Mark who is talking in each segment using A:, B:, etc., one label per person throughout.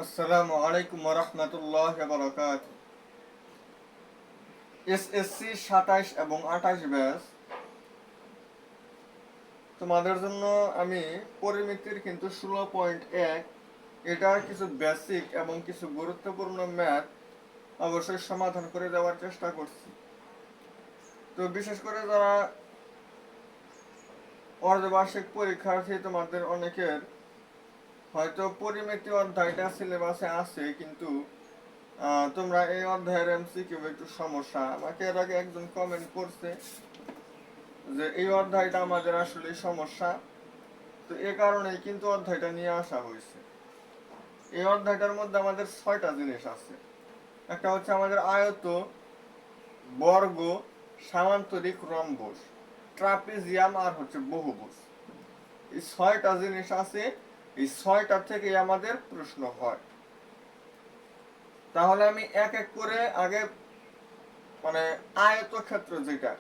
A: আসসালামু আলাইকুম ওয়া রাহমাতুল্লাহি ওয়া বারাকাতুহু। এসএসসি 27 এবং 28 ব্যাচ তোমাদের জন্য আমি পরিমিতির কিন্তু 16.1 এটার কিছু বেসিক এবং কিছু গুরুত্বপূর্ণ ম্যাথ অবশ্যই সমাধান করে দেওয়ার চেষ্টা করছি। তো বিশেষ করে যারা অর্ধবার্ষিক পরীক্ষার্থী তোমাদের অনেকের হয়তো পরিমিতি অধ্যায়টা সিলেবাসে আছে, কিন্তু তোমরা এই অধ্যায়ের এমসিকিউ একটু সমস্যা। আমাকে এর আগে একজন কমেন্ট করছে যে এই অধ্যায়টা আমাদের আসলে সমস্যা, তো এ কারণেই কিন্তু অধ্যায়টা নিয়ে আসা হয়েছে। এই অধ্যায়টার মধ্যে আমাদের 6টা জিনিস আছে। একটা হচ্ছে আমাদের আয়ত, বর্গ, সামান্তরিক, রম্বস, ট্রাপিজিয়াম আর হচ্ছে বহুভুজ। এই 6টা জিনিস আছে, এই 6টা থেকে আমাদের প্রশ্ন হয়। তাহলে আমি এক এক করে আগে মানে আয়তক্ষেত্র যেটা,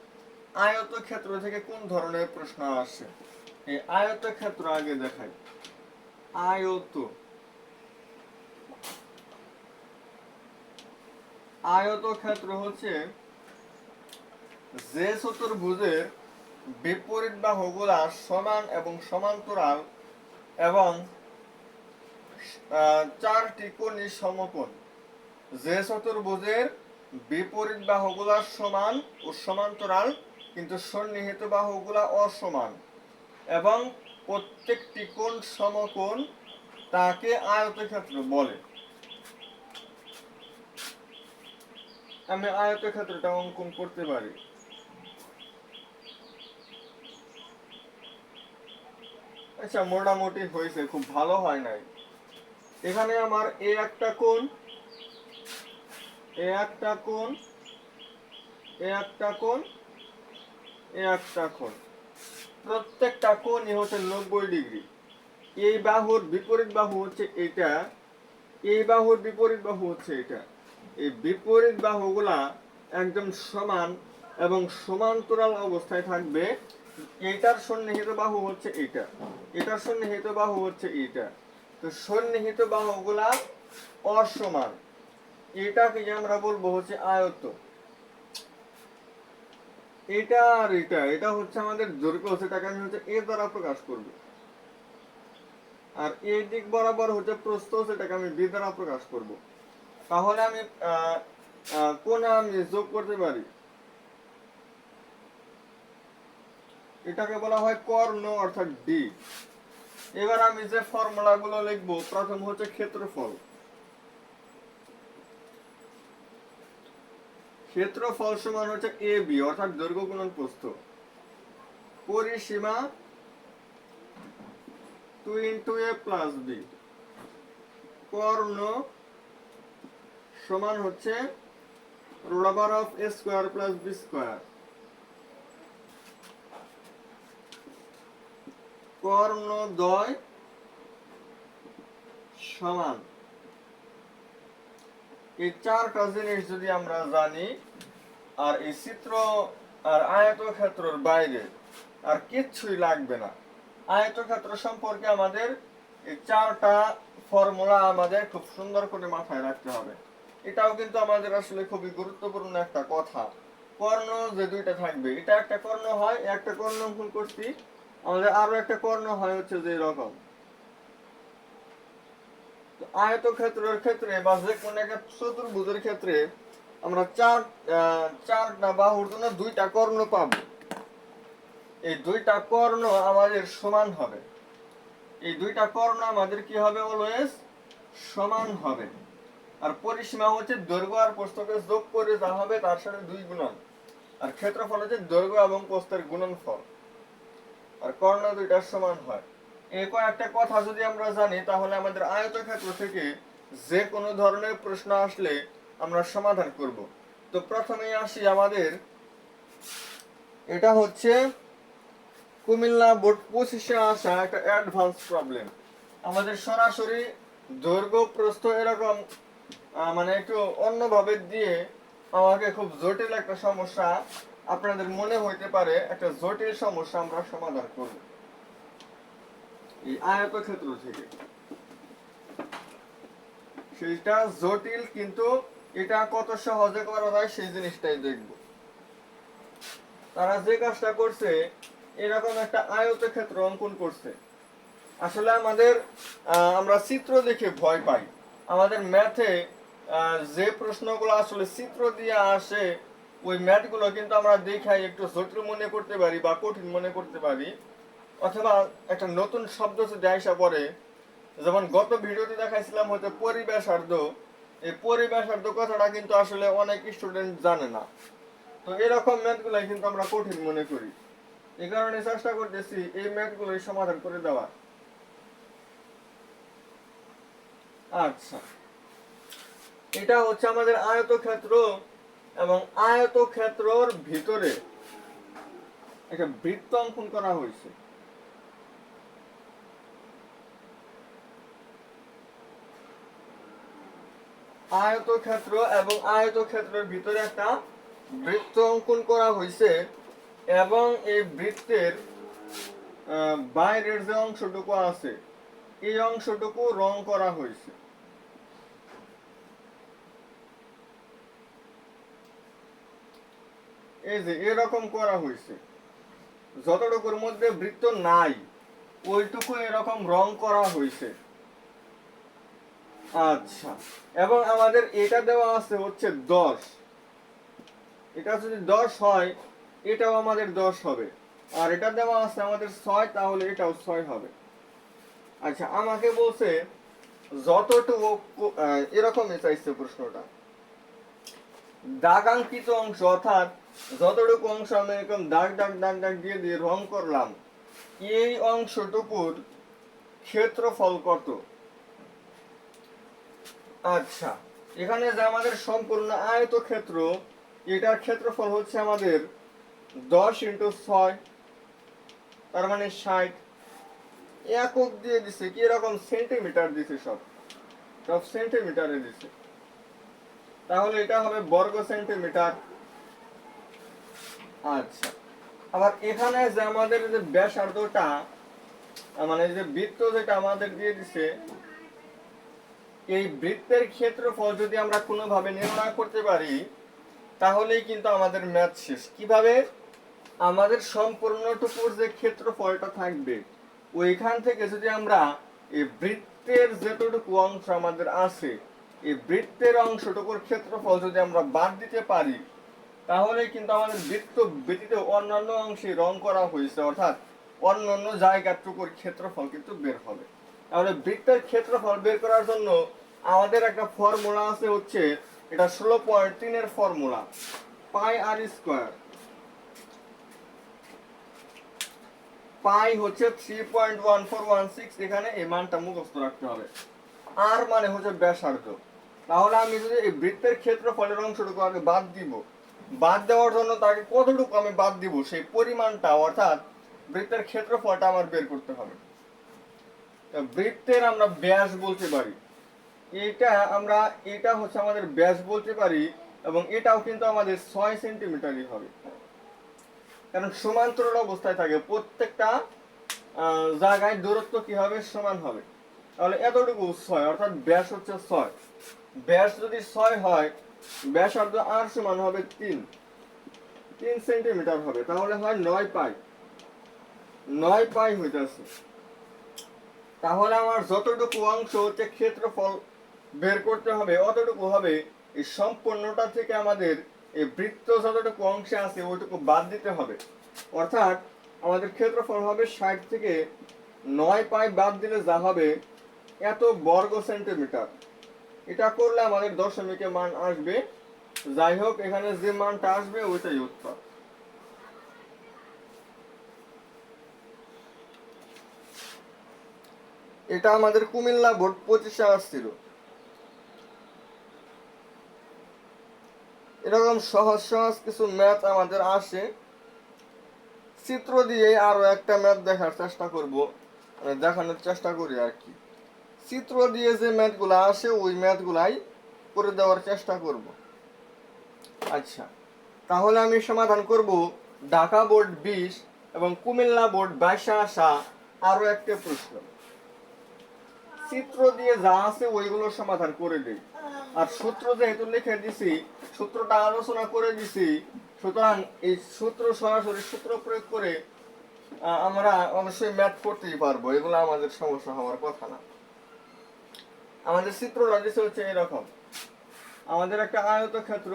A: আয়তক্ষেত্র থেকে কোন ধরনের প্রশ্ন আসে এই আয়তক্ষেত্র আগে দেখাই। আয়তক্ষেত্র হচ্ছে যে চতুর্ভুজের বিপরীত বাহুগুলা সমান এবং সমান্তরাল এবং চারটি কোণী সমকোণ। যে চতুর্ভুজের বিপরীত বাহুগুলা সমান ও সমান্তরাল কিন্তু সন্নিহিত বাহুগুলা অসমান এবং প্রত্যেকটি কোণ সমকোণ, তাকে আয়তক্ষেত্র বলে। আমি আয়তক্ষেত্রটা অঙ্কন করতে পারি। আচ্ছা, মোটামুটি হয়েছে, খুব ভালো হয় নাই। এখানে আমার এ একটা কোণ, এ একটা কোণ, এ একটা কোণ, এ একটা কোণ, প্রত্যেকটা কোণই হচ্ছে 90 ডিগ্রি। এই বাহুর বিপরীত বাহু হচ্ছে এটা, এই বাহুর বিপরীত বাহু হচ্ছে এটা। এই বিপরীত বাহুগুলা একদম সমান এবং সমান্তরাল অবস্থায় থাকবে। এইটার সন্নিহিত বাহু হচ্ছে এটা, এটার সন্নিহিত বাহু হচ্ছে এটা। তো সন্নিহিত বাহুগুলা অসমান, এটাকে আমরা বলবো হচ্ছে আয়ত। এটা আর এটা, এটা হচ্ছে আমাদের দৈর্ঘ্য, সেটাকে আমি হচ্ছে এ দ্বারা প্রকাশ করব। আর এই দিক বরাবর হচ্ছে প্রস্থ, সেটাকে আমি বি দ্বারা প্রকাশ করব। তাহলে আমি কোন আমি যোগ করতে পারি, এটাকে বলা হয় কর্ণ অর্থাৎ ডি। এবার আমি যে ফর্মুলা গুলো লিখবো, প্রথম হচ্ছে ক্ষেত্রফল। ক্ষেত্রফল সমান হচ্ছে এ বি অর্থাৎ দৈর্ঘ্য গুণন প্রস্থ। পরিসীমা 2 ইন্টু এ প্লাস বি। কর্ণ সমান হচ্ছে root over of A square plus B square. কর্ণদ্বয় সমান, এই চারটা জিনিস যদি আমরা জানি, আর এই চিত্র আর আয়তক্ষেত্রের বাইরে আর কিচ্ছুই লাগবে না। আয়তক্ষেত্র সম্পর্কে আমাদের এই চারটা ফর্মুলা আমাদের খুব সুন্দর করে মাথায় রাখতে হবে। এটাও কিন্তু আমাদের আসলে খুবই গুরুত্বপূর্ণ একটা কথা। কর্ণ যে দুইটা থাকবে, এটা একটা কর্ণ হয়, একটা কর্ণ অঙ্কন করছি, আমাদের আরো একটা কর্ণ হয় হচ্ছে যে এরকম। আয়তক্ষেত্রের ক্ষেত্রে বা যে কোনো একটা চতুর্ভুজের ক্ষেত্রে আমরা চারটা বাহুর জন্য দুইটা কর্ণ পাবো। এই দুইটা কর্ণ আমাদের সমান হবে, এই দুইটা কর্ণ আমাদের কি হবে, অলওয়েজ সমান হবে। আর পরিসীমা হচ্ছে দৈর্ঘ্য আর প্রস্থকে যোগ করে যা হবে তার সাথে 2 গুণন। আর ক্ষেত্রফল হচ্ছে দৈর্ঘ্য এবং প্রস্থের গুণনফল। আর কর্ণ দুইটার সমান হয়। এই কয়েকটা কথা যদি আমরা জানি, তাহলে আমাদের আয়তক্ষেত্র থেকে যে কোনো ধরনের প্রশ্ন আসলে আমরা সমাধান করব। তো প্রথমেই আসি আমাদের, এটা হচ্ছে কুমিল্লা বোর্ড 25-এ আসা একটা অ্যাডভান্স প্রবলেম। আমাদের সরাসরি দৈর্ঘ্য প্রস্থ এরকম মানে একটু অন্যভাবে দিয়ে আমাকে খুব জটিল একটা সমস্যা, আপনাদের মনে হইতে পারে একটা জটিল সমস্যা আমরা সমাধান করব এই আয়তক্ষেত্র থেকে। সেটা জটিল, কিন্তু এটা কত সহজে করা যায় সেই জিনিসটাই দেখব। তারা যে কাজটা করছে, এরকম একটা আয়তক্ষেত্র অঙ্কন করছে। আসলে আমাদের আমরা চিত্র দেখে ভয় পাই। আমাদের ম্যাথে যে প্রশ্নগুলো আসলে চিত্র দিয়ে আসে, ওই ম্যাথগুলো কিন্তু আমরা দেখাই একটু জটিল মনে করতে পারি বা কঠিন মনে করতে পারি, অথবা একটা নতুন শব্দ যদি আসা পড়ে। যেমন গত ভিডিওতে দেখাইছিলাম হয়তো পরিবেশার্ধ, এই পরিবেশার্ধ কথাটা কিন্তু আসলে অনেক স্টুডেন্ট জানে না। তো এরকম ম্যাথগুলাই কিন্তু আমরা কঠিন মনে করি। এই কারণে চেষ্টা করতেছি এই ম্যাথগুলোই সমাধান করে দেওয়া। আচ্ছা, এটা হচ্ছে আমাদের আয়তক্ষেত্র, এবং আয়তক্ষেত্রর ভিতরে একটা বৃত্ত অঙ্কন করা হয়েছে। আয়তক্ষেত্র এবং আয়তক্ষেত্রের ভিতরে একটা বৃত্ত অঙ্কন করা হয়েছে, এবং এই বৃত্তের বাইরের যে অংশটুকু আছে, এই অংশটুকু রং করা হয়েছে। এই যে এরকম করা হয়েছে, যতটুকুর মধ্যে বৃত্ত নাই ওইটুকু এরকম রং করা হয়েছে। আচ্ছা, এবং আমাদের এটা দেওয়া আছে হচ্ছে 10। এটা যদি 10 হয়, এটাও আমাদের 10 হবে। আর এটা দেওয়া আছে আমাদের 6, তাহলে এটাও 6 হবে। আচ্ছা, আমাকে বলছে যতটুকু, এরকমই চাইছে প্রশ্নটা, দাগাঙ্কিত অংশ, অর্থাৎ যতটুকু অংশ আমি এরকম দাগ দাগ দাগ দাগ দিয়ে দিয়ে রং করলাম, এই অংশটুকুর ক্ষেত্রফল কত? আচ্ছা, এখানে যে আমাদের সম্পূর্ণ আয়তক্ষেত্র, এটার ক্ষেত্রফল হচ্ছে আমাদের 10 × 6, তার মানে 60। একক দিয়ে দিছে, কি এরকম সেন্টিমিটার দিছে, সব সব সেন্টিমিটারে দিছে, তাহলে এটা হবে বর্গ সেন্টিমিটার। আচ্ছা, আবার এখানে যে আমাদের যে ব্যাসার্ধটা, মানে যে বৃত্ত যেটা আমাদের দিয়ে দিছে, এই বৃত্তের ক্ষেত্রফল যদি আমরা কোনোভাবে নির্ণয় করতে পারি, তাহলেই কিন্তু আমাদের ম্যাথ শেষ। কিভাবে? আমাদের সম্পূর্ণটুকুর যে ক্ষেত্রফলটা থাকবে, ওইখান থেকে যদি আমরা এই বৃত্তের যেটুকু অংশ আমাদের আছে, এই বৃত্তের অংশটুকুর ক্ষেত্রফল যদি আমরা বাদ দিতে পারি, তাহলে কিন্তু আমাদের বৃত্ত ব্যতীত অন্যান্য অংশে রং করা হয়েছে, অর্থাৎ অন্যান্য জায়গাটুকুর ক্ষেত্রফল কিন্তু বের হবে। তাহলে বৃত্তের ক্ষেত্রফল বের করার জন্য আমাদের একটা ফর্মুলা আছে, হচ্ছে এটা 16.3 এর ফর্মুলা, পাই আর স্কয়ার। পাই হচ্ছে 3.1416, এখানে এই মানটা মুখস্থ রাখতে হবে। আর মানে হচ্ছে ব্যাসার্ধ। তাহলে আমি যদি এই বৃত্তের ক্ষেত্রফলের অংশটুকু আগে বাদ দিব, বাদ দেওয়ার জন্য তাকে কতটুকু আমি বাদ দিব সেই পরিমাণটা, অর্থাৎ বৃত্তের ক্ষেত্রফলটা আমার বের করতে হবে। বৃত্তের আমরা ব্যাস বলতে পারি, এটা হচ্ছে আমাদের ব্যাস বলতে পারি, এবং এটাও কিন্তু আমাদের 6 সেন্টিমিটারই হবে, কারণ সমান্তরাল অবস্থায় থাকে, প্রত্যেকটা জায়গায় দূরত্ব কি হবে? সমান হবে। তাহলে এতটুকু 6, অর্থাৎ ব্যাস হচ্ছে 6। ব্যাস যদি 6 হয়, ব্যাসার্ধ আর সমান হবে 3 সেন্টিমিটার হবে, তাহলে হয় 9 পাই। 9 পাই হইতেছে। তাহলে আমার যতটুকু অংশ হচ্ছে ক্ষেত্রফল বের করতে হবে, অতটুকু হবে এই সম্পূর্ণটা থেকে আমাদের এই বৃত্ত যতটুকু অংশে আছে ওইটুকু বাদ দিতে হবে, অর্থাৎ আমাদের ক্ষেত্রফল হবে 60 থেকে 9 পাই বাদ দিলে যা হবে এত বর্গ সেন্টিমিটার। এটা করলে আমাদের দশমিকে মান আসবে। যাই হোক, এখানে যে মানটা আসবে ওইটাই উত্তর। এটা আমাদের কুমিল্লা বোর্ড 25-এ আসছিল। এরকম সহজ সহজ কিছু ম্যাথ আমাদের আসে। চিত্র দিয়ে আরো একটা ম্যাথ দেখার চেষ্টা করব, দেখানোর চেষ্টা করি আর কি। চিত্র দিয়ে যে ম্যাথগুলো আসে ওই ম্যাথগুলাই করে দেওয়ার চেষ্টা করব। আচ্ছা, তাহলে আমি সমাধান করব ঢাকা বোর্ড 20 এবং কুমিল্লা বোর্ড 22-এ আসা আরো একটা প্রশ্ন। চিত্র দিয়ে যা আছে ওইগুলোর সমাধান করে দেই। আর সূত্র যেহেতু লিখে দিছি, সূত্রটা আলোচনা করে দিছি, সুতরাং এই সূত্র সরাসরি সূত্র প্রয়োগ করে আমরা অবশ্যই ম্যাথ করতেই পারবো, এগুলো আমাদের সমস্যা হওয়ার কথা না। আমাদের চিত্রটা দিছে হচ্ছে এরকম, আমাদের একটা আয়তক্ষেত্র,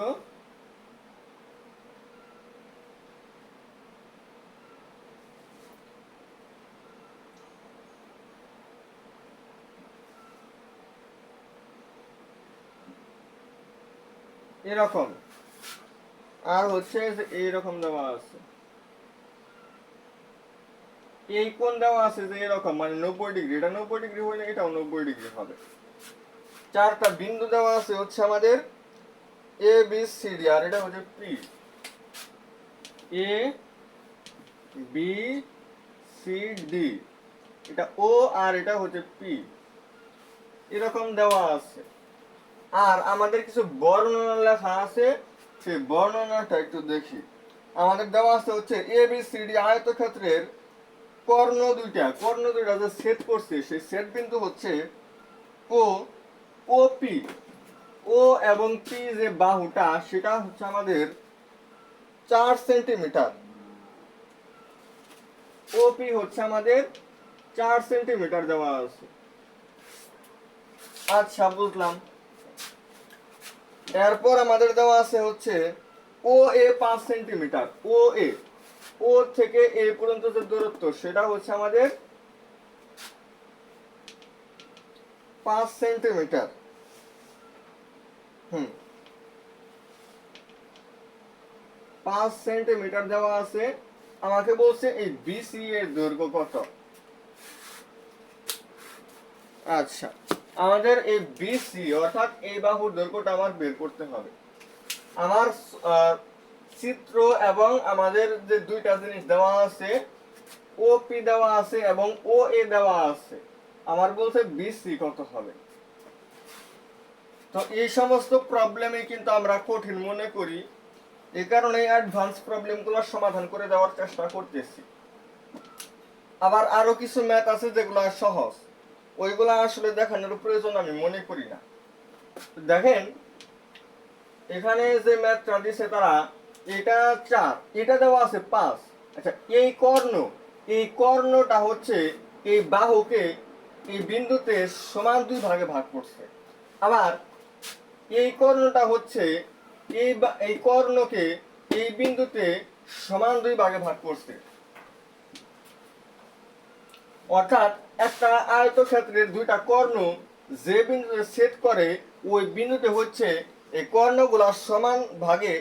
A: এরকম, আর হচ্ছে যে এইরকম দেওয়া আছে, এই কোণ দেওয়া আছে যে এরকম, মানে 90 ডিগ্রি, এটা 90 ডিগ্রি হলে এটাও 90 ডিগ্রি হবে। চারটা বিন্দু দেওয়া আছে হচ্ছে আমাদের এ বি সি ডি, আর এটা হচ্ছে P, A B C D, এটা ও আর এটা হচ্ছে পি, এরকম দেওয়া আছে। আর আমাদের কিছু বর্ণনা লেখা আছে, সেই বর্ণনাটা একটু দেখি। আমাদের দেওয়া আছে হচ্ছে এ বি সি ডি আয়তক্ষেত্রের কর্ণ দুইটা যে সেট করছে, সেই সেট বিন্দু হচ্ছে ও ও পি, ও এবং পি যে বাহুটা সেটা হচ্ছে আমাদের 4 সেন্টিমিটার, ও পি হচ্ছে আমাদের 4 সেন্টিমিটার দেওয়া আছে। আচ্ছা, বুঝলাম। এরপর আমাদের দেওয়া আছে হচ্ছে ও এ 5 সেন্টিমিটার, ও এ, ও থেকে এ পর্যন্ত যে দূরত্ব সেটা হচ্ছে আমাদের 5 সেন্টিমিটার। হুম, 5 সেন্টিমিটার দেওয়া আছে। আমাকে বলছে এই বিসি এর দৈর্ঘ্য কত। আচ্ছা, আমাদের এই বিসি অর্থাৎ এই বাহুর দৈর্ঘ্যটা আমার বের করতে হবে। আমার চিত্র এবং আমাদের যে দুইটা জিনিস দেওয়া আছে, ও পি দেওয়া আছে এবং ও এ দেওয়া আছে, আমার বলছে বিসি কত হবে। তো এই সমস্ত প্রবলেমে কিন্তু আমরা কঠিন মনে করি, এই কারণে অ্যাডভান্স প্রবলেমগুলোর সমাধান করে দেওয়ার চেষ্টা করতেছি। আবার আরো কিছু ম্যাথ আছে যেগুলো সহজ, ওইগুলো আসলে দেখানোর প্রয়োজন আমি মনে করি না। দেখেন এখানে যে ম্যাথটা দিছে তারা, এটা 4, এটা দেওয়া আছে 5। আচ্ছা, এই কর্ণটা হচ্ছে এই বাহুকে এই বিন্দুতে সমান 2 ভাগে ভাগ করছে। আবার এই কর্ণটা হচ্ছে এই কর্ণকে এই বিন্দুতে সমান 2 ভাগে ভাগ করছে। অর্থাৎ একটা আয়তক্ষেত্রের দুইটা কর্ণ যে বিন্দুতে ছেদ করে ওই বিন্দুতে হচ্ছে এই কর্ণগুলা সমান ভাগে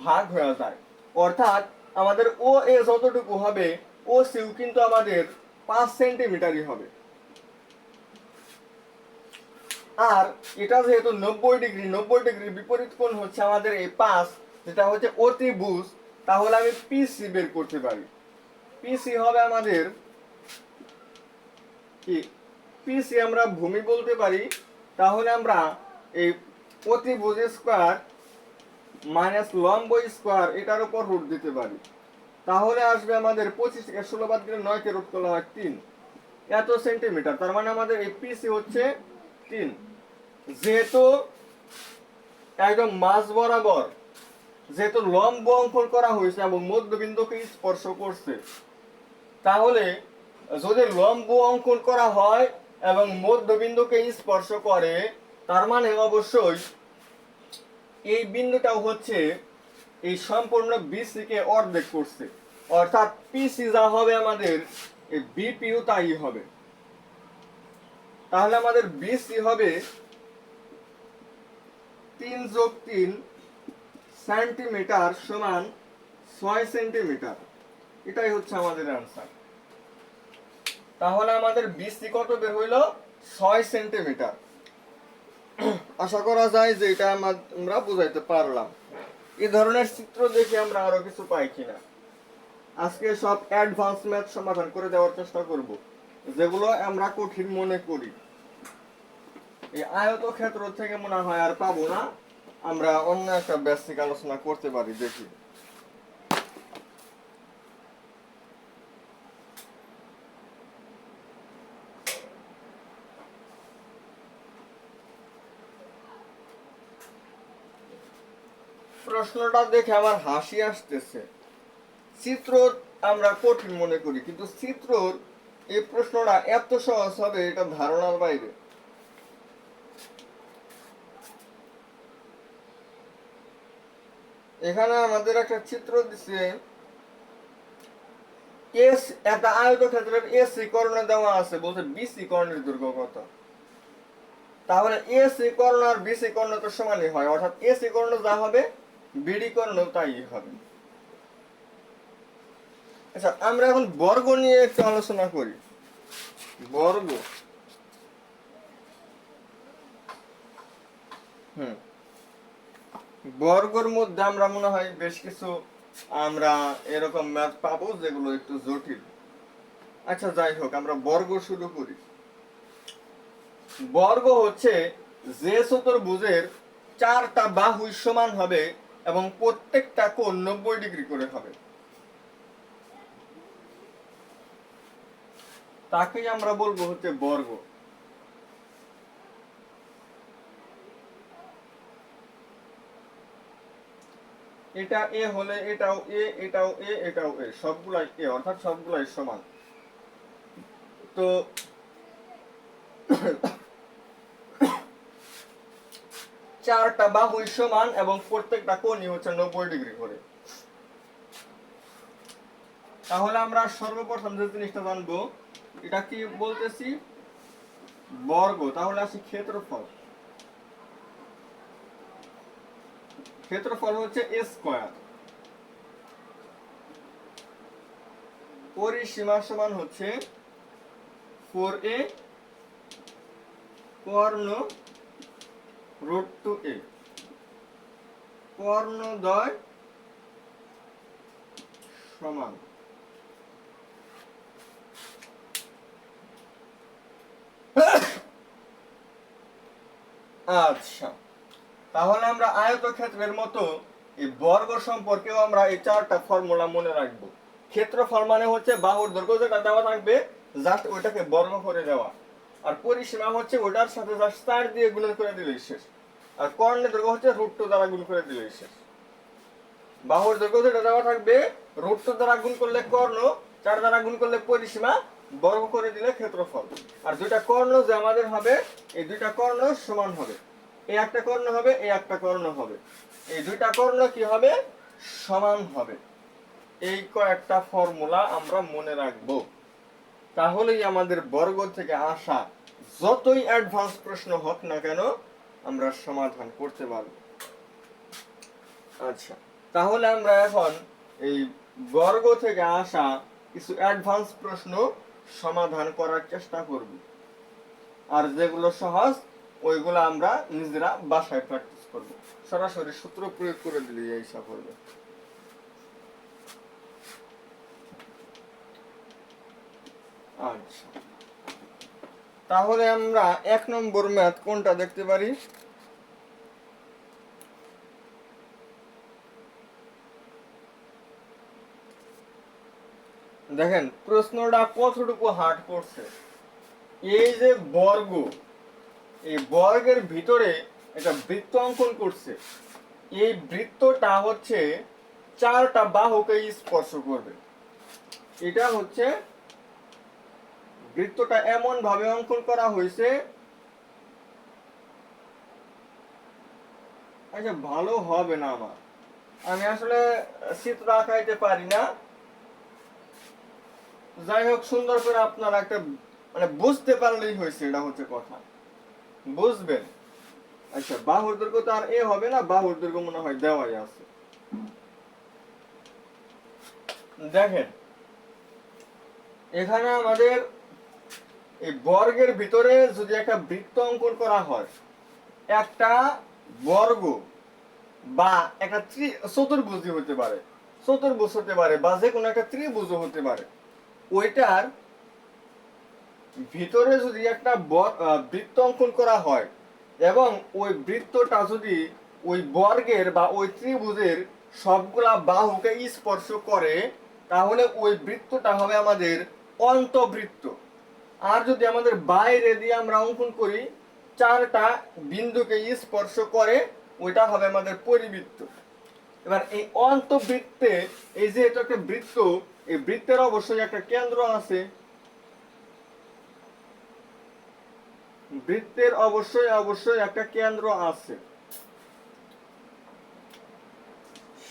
A: ভাগ হয়ে যায়। অর্থাৎ আমাদের ও এ যতটুকু হবে ও সিও কিন্তু আমাদের 5 সেন্টিমিটারই হবে। আর এটা যেহেতু 90 ডিগ্রির বিপরীত কোণ হচ্ছে আমাদের এই 5, যেটা হচ্ছে অতিভুজ, তাহলে আমি পিসি বের করতে পারি। পিসি হবে আমাদের কি, পিসি আমরা ভূমি বলতে পারি। তাহলে আমরা এই অতিভুজ স্কয়ার মাইনাস লম্ব স্কয়ার এটার উপর রুট দিতে পারি। তাহলে আসবে আমাদের 25 থেকে 16 বাদ দিলে 9 কে রুট করলে হয় 3, এত সেন্টিমিটার। তার মানে আমাদের এই পিসি হচ্ছে 3। যেহেতু একদম মাঝ বরাবর যেহেতু লম্ব অঙ্কন করা হয়েছে এবং মধ্যবিন্দুকে স্পর্শ করছে, তাহলে যদি লম্ব অঙ্কন করা হয় এবং মধ্যবিন্দুকে স্পর্শ করে, তার মানে অবশ্যই এই বিন্দুটাও হচ্ছে এই সম্পূর্ণ বিসি কে অর্ধেক করছে। অর্থাৎ পিসি যা হবে আমাদের এই বিপিও তাই হবে। তাহলে আমাদের বিসি হবে 3 + 3 সেন্টিমিটার সমান 6 সেন্টিমিটার। এটাই হচ্ছে আমাদের অ্যান্সার। তাহলে আমাদের বিসি কত বের হইল? 6 সেন্টিমিটার। আশা করা যায় যে এটা আমরা বুঝাইতে পারলাম। এই ধরনের চিত্র দেখে আমরা আরো কিছু পাই কিনা। আজকে সব অ্যাডভান্স ম্যাথ সমাধান করে দেওয়ার চেষ্টা করব, যেগুলো আমরা কঠিন মনে করি। এই আয়তক্ষেত্র থেকে মনে হয় আর পাবো না, আমরা অন্য একটা বেসিক আলোচনা করতে পারি, দেখি। প্রশ্নটা দেখে আমার হাসি আসতেছে। চিত্র আমরা কঠিন মনে করি, কিন্তু চিত্রর এই প্রশ্নটা এত সহজ হবে এটা ধারণার বাইরে। এখানে আমাদের একটা চিত্র দিছে, এস একটা আয়তক্ষেত্রের এসি কর্ণে দেওয়া আছে, বলছে বিসি কর্ণের দৈর্ঘ্য কত। তাহলে এসি কর্ণ আর বিসি কর্ণ তো সমানই হয়, অর্থাৎ এসি কর্ণ যা হবে বিডি কর্ণ তাই হবে। আচ্ছা, আমরা এখন বর্গ নিয়ে একটু আলোচনা করি। বর্গ, বর্গের মধ্যে আমরা মনে হয় বেশ কিছু আমরা এরকম ম্যাথ পাবো যেগুলো একটু জটিল। আচ্ছা যাই হোক, আমরা বর্গ শুরু করি। বর্গ হচ্ছে যে চতুর্ভুজের 4টা বাহু সমান হবে এবং প্রত্যেকটা কোণ 90 ডিগ্রি করে হবে, তাকেই আমরা বলবো হচ্ছে বর্গ। এটা এ হলে এটাও এ, এটাও এ, এটাও এ, সবগুলাই এ, অর্থাৎ সবগুলাই সমান। তো 4টা বাহু সমান এবং প্রত্যেকটা কোণই হচ্ছে 90 ডিগ্রি করে। তাহলে আমরা সর্বপ্রথম যে জিনিসটা জানবো, এটা কি বলতেছি, বর্গ। তাহলে আসি ক্ষেত্রফল। ক্ষেত্রফল হচ্ছে এ স্কয়ার। পরিসীমা সমান হচ্ছে 4a কর্ণ √2a, কর্ণদ্বয় সমান। আচ্ছা, তাহলে আমরা আয়তক্ষেত্রের মতো এই বর্গ সম্পর্কেও আমরা এই 4টা ফর্মুলা মনে রাখবো। ক্ষেত্রফল মানে হচ্ছে বাহুর দৈর্ঘ্য যেটা দেওয়া থাকবে জাস্ট ওইটাকে বর্গ করে দেওয়া, আর পরিসীমা হচ্ছে ওটার সাথে জাস্ট 4 দিয়ে গুণ করে দিলেই শেষ, আর কর্ণের দৈর্ঘ্য হচ্ছে √2 দ্বারা গুণ করে দিলেই শেষ। বাহুর দৈর্ঘ্য যেটা দেওয়া থাকবে √2 দ্বারা গুণ করলে কর্ণ, 4 দ্বারা গুণ করলে পরিসীমা, বর্গ করে দিলে ক্ষেত্রফল। আর দুইটা কর্ণ যে আমাদের হবে, এই দুইটা কর্ণ সমান হবে, এই একটা কর্ণ হবে, এই একটা কর্ণ হবে, এই দুইটা কর্ণ কি হবে, সমান হবে। এই কয়েকটা ফর্মুলা আমরা মনে রাখবো, তাহলেই আমাদের বর্গ থেকে আসা যতই অ্যাডভান্স প্রশ্ন হোক না কেন আমরা সমাধান করতে পারবো। আচ্ছা, তাহলে আমরা এখন এই বর্গ থেকে আসা কিছু অ্যাডভান্স প্রশ্ন সমাধান করার চেষ্টা করব, আর যেগুলো সহজ ওইগুলো আমরা নিজেরা বাসায় প্র্যাকটিস করব, সরাসরি সূত্র প্রয়োগ করে দিলে এই সব হবে। আচ্ছা, তাহলে আমরা 1 নম্বর ম্যাথ কোনটা দেখতে পারি? দেখেন প্রশ্নটা কতটুকু হার্ড করছে। এই যে বর্গ, এই বর্গের ভিতরে একটা বৃত্ত অঙ্কন করছে, এই বৃত্তটা হচ্ছে 4টা বাহুকে স্পর্শ করবে। এটা হচ্ছে বৃত্তটা এমন ভাবে অঙ্কন করা হয়েছে, আচ্ছা ভালো হবে না আমার, আমি আসলে চিত্র আঁকাইতে পারি না। যাই হোক, সুন্দর করে আপনারা একটা মানে বুঝতে পারলেই হয়েছে, এটা হচ্ছে কথা, বুঝবেন। আচ্ছা, বাহুর দৈর্ঘ্য তো আর এ হবে না, বাহুর দৈর্ঘ্য মনে হয় দেওয়াই আছে। দেখেন এখানে আমাদের এই বর্গের ভিতরে যদি একটা বৃত্ত অঙ্কন করা হয়, একটা বর্গ বা একটা চতুর্ভুজ হতে পারে, চতুর্ভুজ হতে পারে বা যে কোনো একটা ত্রিভুজ হতে পারে, ওইটার ভিতরে যদি একটা বৃত্ত অঙ্কন করা হয় এবং ওই বৃত্তটা যদি ওই বর্গের বা ওই ত্রিভুজের সবগুলা বাহুকে স্পর্শ করে, তাহলে ওই বৃত্তটা হবে আমাদের অন্তবৃত্ত। আর যদি আমাদের বাইরে দিয়ে আমরা অঙ্কন করি, 4টা বিন্দুকে স্পর্শ করে, ওইটা হবে আমাদের পরিবৃত্ত। এবার এই অন্তবৃত্তে, এই যে এটা একটা বৃত্ত, এই বৃত্তের অবশ্যই একটা কেন্দ্র আছে, বৃত্তের অবশ্যই অবশ্যই একটা কেন্দ্র আছে।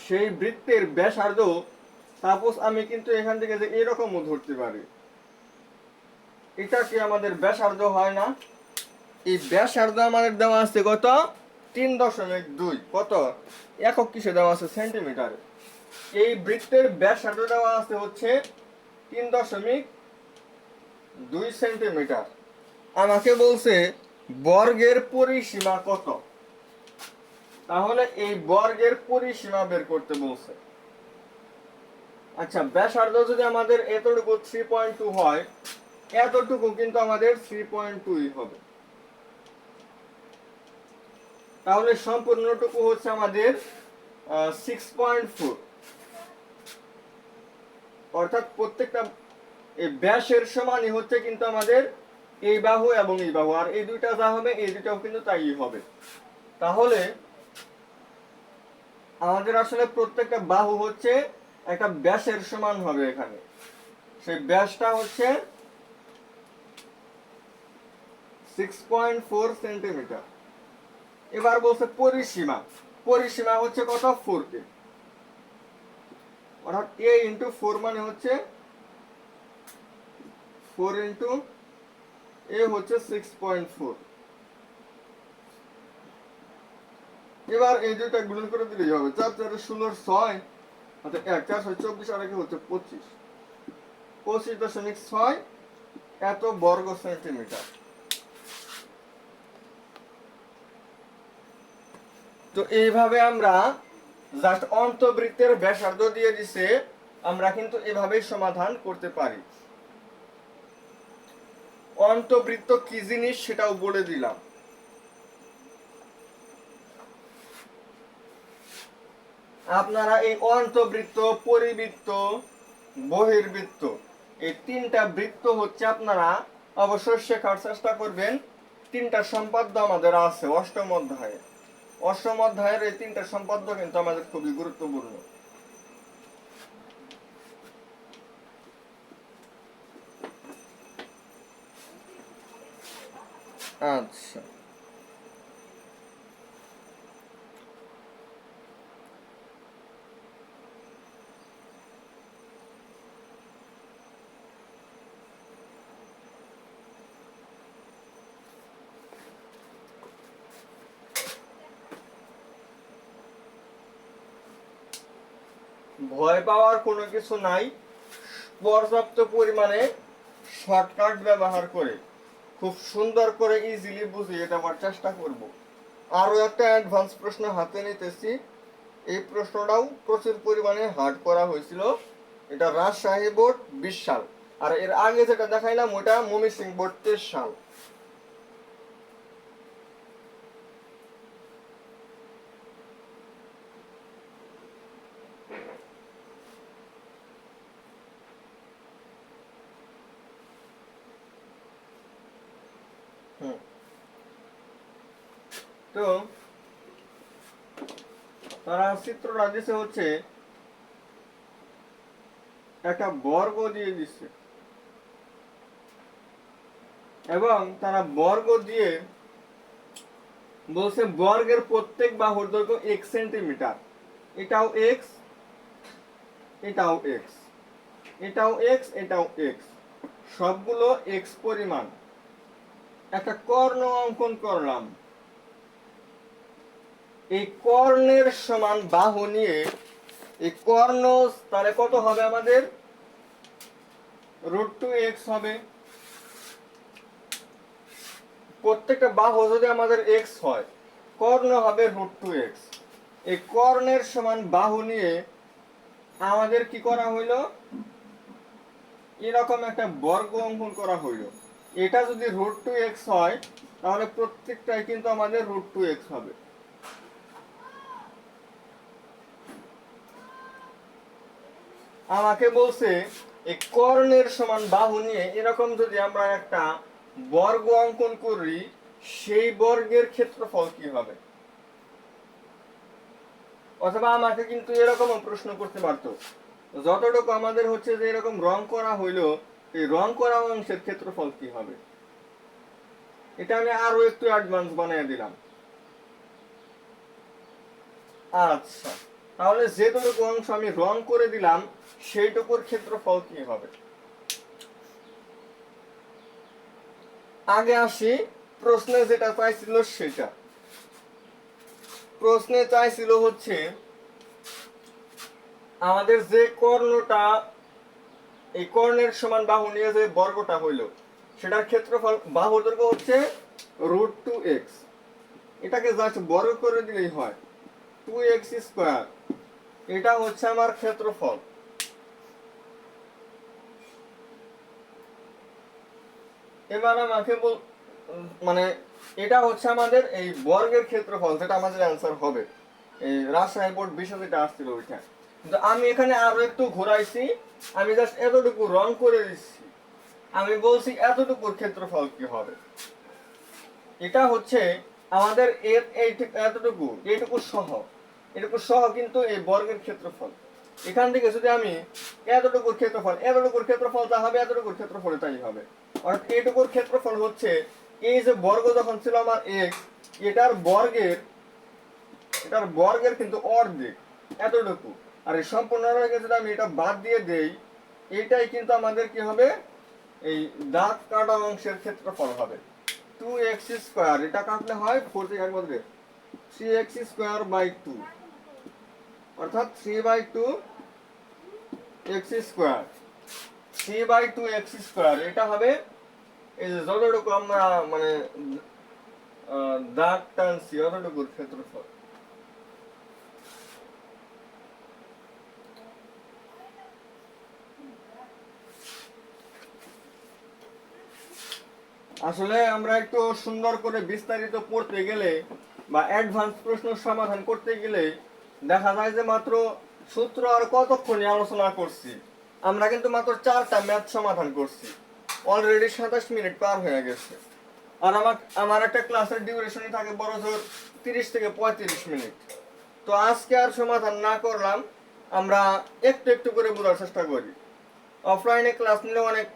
A: সেই বৃত্তের ব্যাসার্ধ, সাপোজ আমি কিন্তু এখান থেকে যে এরকমও ধরতে পারি, এটা কি আমাদের ব্যাসার্ধ হয় না? এই ব্যাসার্ধ আমাদের দেওয়া আছে কত? 3.2। কত একক কিসে দেওয়া আছে? সেন্টিমিটারে। এই বৃত্তের ব্যাসার্ধ দেওয়া আছে হচ্ছে 3.2 সেন্টিমিটার। আমাকে বলছে বর্গের পরিসীমা কত, তাহলে এই বর্গের পরিসীমা বের করতে বলছে। আচ্ছা, ব্যাসার্ধ যদি আমাদের এতটুকু 3.2 হয়, এতটুকু কিন্তু আমাদের 3.2 হবে। তাহলে সম্পূর্ণটুকু হচ্ছে আমাদের 6.4। অর্থাৎ প্রত্যেকটা এই ব্যাসের সমানই হচ্ছে কিন্তু আমাদের এই বাহু এবং এই বাহু, আর এই দুইটা যা হবে এই দুইটাও কিন্তু তাই হবে। তাহলে আমাদের আসলে প্রত্যেকটা বাহু হচ্ছে একটা ব্যাসের সমান হবে। এখানে সেই ব্যাসটা হচ্ছে 6.4 সেন্টিমিটার। এবার বলছে পরিসীমা, পরিসীমা হচ্ছে কত? 4 কে, অর্থাৎ a ইন্টু 4 মানে হচ্ছে 4 ইন্টু a হচ্ছে 6.4। এবার এই দুইটা গুণন করে দিলেই হবে। 4 4 16 6, অর্থাৎ 1 4 6 24, আর একে হচ্ছে 25, 25.6 এত বর্গ সেন্টিমিটার। তো এইভাবে আমরা জাস্ট অন্তবৃত্তের ব্যাসার্ধ দিয়ে দিছে, আমরা কিন্তু এভাবেই সমাধান করতে পারি। অন্তবৃত্ত কি জিনিস সেটাও বলে দিলাম। আপনারা এই অন্তবৃত্ত, পরিবৃত্ত, বহির্বৃত্ত, এই তিনটা বৃত্ত হচ্ছে আপনারা অবশ্যই শেখার চেষ্টা করবেন। তিনটা সম্পাদ্য আমাদের আছে অষ্টম অধ্যায়ে। অষ্টম অধ্যায়ের এই তিনটা সম্পাদ্য কিন্তু আমাদের খুবই গুরুত্বপূর্ণ। আচ্ছা, ভয় পাওয়ার কোনো কিছু নাই। পর্যাপ্ত পরিমাণে শর্টকাট ব্যবহার করে খুব সুন্দর করে ইজিলি বুঝিয়ে দেওয়ার চেষ্টা করব। আরো একটা অ্যাডভান্স প্রশ্ন হাতে নিতেছি। এই প্রশ্নটাও প্রচুর পরিমাণে হার্ড করা হয়েছিল। এটা রাজশাহী বোর্ড 20 সাল, আর এর আগে যেটা দেখাইলাম ওটা ময়মনসিংহ বোর্ড 23 সাল। তো তারা চিত্রটা দিছে হচ্ছে একটা বর্গ দিয়ে দিচ্ছে, এবং তারা বর্গ দিয়ে বলছে বর্গের প্রত্যেক বাহুর দৈর্ঘ্য 1 সেন্টিমিটার। এটাও এক্স, এটাও এক্স, এটাও এক্স, এটাও এক্স, সবগুলো এক্স পরিমাণ। একটা কর্ণ অঙ্কন করলাম। এই কর্ণের সমান বাহু নিয়ে এই কর্ণ তাহলে কত হবে আমাদের? √2x হবে। প্রত্যেকটা বাহু যদি আমাদের x হয়, কর্ণ হবে √2x। এই কর্ণের সমান বাহু নিয়ে আমাদের কি করা হইল? এরকম একটা বর্গ অঙ্কন করা হইল। এটা যদি √2x হয়, তাহলে প্রত্যেকটাই কিন্তু আমাদের √2x হবে। আমাকে বলছে এই কর্ণের সমান বাহু নিয়ে এরকম যদি আমরা একটা বর্গ অঙ্কন করি, সেই বর্গের ক্ষেত্রফল কি হবে? অথবা আমাকে কিন্তু এরকমও প্রশ্ন করতে পারতো, যতটুকু আমাদের হচ্ছে যে এরকম রং করা হইলো, এই রং করা অংশের ক্ষেত্রফল কি হবে। এটা আমি আরো একটু অ্যাডভান্স বানিয়ে দিলাম। আচ্ছা, তাহলে যেটুকু অংশ আমি রং করে দিলাম সেইটুকুর ক্ষেত্রফল কি হবে। আগে আসি প্রশ্নে যেটা চাইছিল সেটা। প্রশ্নে চাইছিল হচ্ছে আমাদের যে কর্ণটা, এই কর্ণের সমান বাহু নিয়ে যে বর্গটা হইল সেটার ক্ষেত্রফল, বাহুর দৈর্ঘ্য হচ্ছে √2x, এটাকে জাস্ট বর্গ করে দিলেই হয়, 2x²। এটা হচ্ছে আমার ক্ষেত্রফল। এবার আমাকে মানে এটা হচ্ছে আমাদের এই বর্গের ক্ষেত্রফল, যেটা আমাদের অ্যান্সার হবে এই রাজশাহী বোর্ড বিষয় যেটা আসছিল ওইটা। কিন্তু আমি এখানে আরো একটু ঘোরাইছি, আমি জাস্ট এতটুকু রং করে দিচ্ছি। আমি বলছি এতটুকুর ক্ষেত্রফল কি হবে। এটা হচ্ছে আমাদের এতটুকু, এটুকু সহ কিন্তু এই বর্গের ক্ষেত্রফল। এখান থেকে যদি আমি এতটুকুর ক্ষেত্রফল যা হবে এতটুকুর ক্ষেত্রফল তাই হবে। অর্থাৎ এটুকুর ক্ষেত্রফল হচ্ছে এই যে বর্গ যখন ছিল আমার x, এটার বর্গের কিন্তু অর্ধেক এতটুকু। আর এই সম্পূর্ণ যদি আমি এটা বাদ দিয়ে দেই, এটাই কিন্তু আমাদের কি হবে, এই দাগ কাটা অংশের ক্ষেত্রফল হবে 2x²। এটা কাটলে হয় 4 থেকে 1 বদলে 3x²/2, অর্থাৎ 3/2x²। 3/2x², এটা হবে এই যে যতটুকু আমরা মানে দাগ টানছি অতটুকুর ক্ষেত্রফল। আসলে আমরা একটু সুন্দর করে বিস্তারিত পড়তে গেলে বা অ্যাডভান্স প্রশ্ন সমাধান করতে গেলে দেখা যায় যে মাত্র সূত্র আর কতক্ষণই আলোচনা করছি। আমরা কিন্তু মাত্র 4টা ম্যাথ সমাধান করছি, অলরেডি 27 মিনিট পার হয়ে গেছে। আর আমার একটা ক্লাসের ডিউরেশনই থাকে বড় জোর 30 থেকে 35 মিনিট। তো আজকে আর সমাধান না করলাম, আমরা একটু একটু করে বোঝার চেষ্টা করি। অফলাইনে ক্লাস নিলে অনেক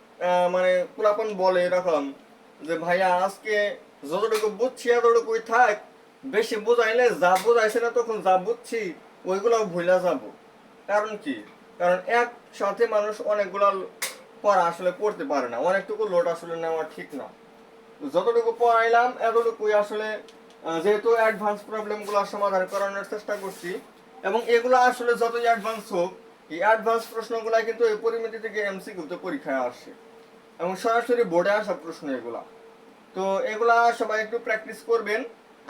A: মানে পুরাপন বলে এরকম যে ভাইয়া আজকে যতটুকু বুঝছি এতটুকুই থাক, বেশি বোঝাইলে যা বোঝাইছে না তখন যা বুঝছি ওইগুলো ভুলা যাব। কারণ কি, কারণ একসাথে মানুষ অনেকগুলো পড়া আসলে পড়তে পারে না, অনেকটুকু লোড আসলে নেওয়া ঠিক না। যতটুকু পড়াইলাম এতটুকুই আসলে, যেহেতু অ্যাডভান্স প্রবলেমগুলো সমাধান করানোর চেষ্টা করছি, এবং এগুলো আসলে যতই অ্যাডভান্স হোক, এই অ্যাডভান্স প্রশ্নগুলো কিন্তু এই পরিমিতি থেকে এমসিকিউতে পরীক্ষায় আসে এবং সরাসরি বোর্ডে আসা প্রশ্ন এগুলা। তো এগুলা সবাই একটু প্র্যাকটিস করবেন।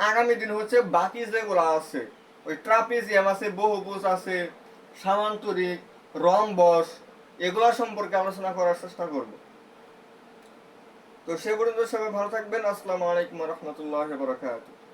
A: আগামী দিন হচ্ছে বাকি যেগুলো আছে, ওই ট্রাপিজিয়াম আছে, বহুভুজ আছে, সামান্তরিক, রম্বস, এগুলা সম্পর্কে আলোচনা করার চেষ্টা করব। তো সে পর্যন্ত সবাই ভালো থাকবেন। আসসালামু আলাইকুম ওয়া রাহমাতুল্লাহি ওয়া বারাকাতুহু।